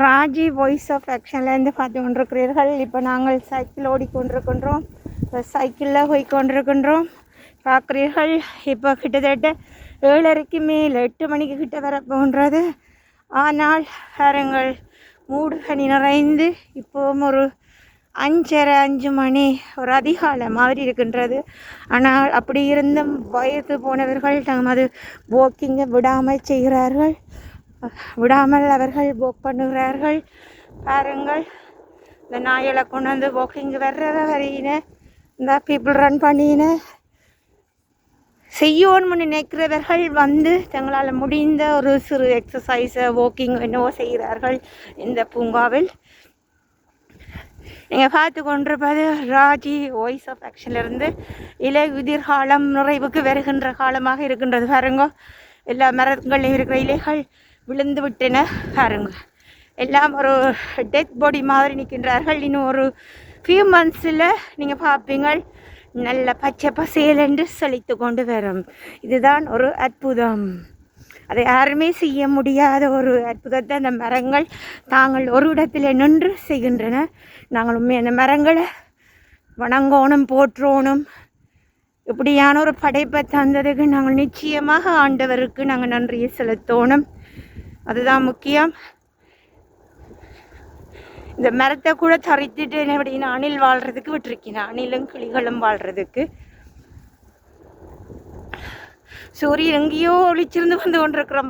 Raji voice of ஆக்ஷன்லேருந்து பார்த்து கொண்டிருக்கிறீர்கள். இப்போ நாங்கள் சைக்கிள் ஓடிக்கொண்டிருக்கின்றோம், சைக்கிளில் போய் கொண்டிருக்கின்றோம். பார்க்குறீர்கள், இப்போ கிட்டத்தட்ட 7:30க்கு மேல் 8 மணிக்கு கிட்ட வர போன்றது. ஆனால் பாருங்கள், மூடு பனி நிறைந்து இப்போவும் ஒரு 5:30 மணி ஒரு அதிகாலை மாதிரி இருக்கின்றது. ஆனால் அப்படி இருந்தும் வயது போனவர்கள் தமது வாக்கிங்கை விடாமல் செய்கிறார்கள், விடாமல் அவர்கள் வாக் பண்ணுகிறார்கள். பாருங்கள், இந்த நாயலை கொண்டு வந்து வாக்கிங் வர்ற வரையின இந்த பீப்புள் ரன் பண்ணின செய்யோன்னு நினைக்கிறவர்கள் வந்து தங்களால் முடிந்த ஒரு சிறு எக்ஸசைஸை வாக்கிங் என்னவோ செய்கிறார்கள் இந்த பூங்காவில். நீங்கள் பார்த்து கொண்டிருப்பது ராஜி வாய்ஸ் ஆஃப் ஆக்ஷன்லேருந்து இலையுதிர் காலம் நிறைவுக்கு வருகின்ற காலமாக இருக்கின்றது. பாருங்க, எல்லா மரங்களிலும் இருக்கிற இலைகள் விழுந்து விட்டன. பாருங்க, எல்லாம் ஒரு டெத் பாடி மாதிரி நிற்கின்றார்கள். இன்னும் ஒரு ஃபியூ மந்த்ஸில் நீங்கள் பார்ப்பீங்கள் நல்ல பச்சை பசேலென்று செழித்து கொண்டு வரும். இதுதான் ஒரு அற்புதம். அதை யாருமே செய்ய முடியாத ஒரு அற்புதத்தை அந்த மரங்கள் தாங்கள் ஒரு இடத்துல நின்று செய்கின்றன. நாங்கள் உண்மை அந்த மரங்களை வணங்கோணும், போற்றோணும். இப்படியான ஒரு படைப்பை தந்ததுக்கு நாங்கள் நிச்சயமாக ஆண்டவருக்கு நாங்கள் நன்றியை செலுத்தோணும். அதுதான் முக்கியம். இந்த மரத்தை கூட தரித்துட்டு எப்படின்னா அணில் வாழ்கிறதுக்கு விட்டுருக்கேன், அணிலும் கிளிகளும் வாழ்கிறதுக்கு. சூரியன் எங்கேயோ ஒளிச்சிருந்து வந்து கொண்டிருக்கிறோம்.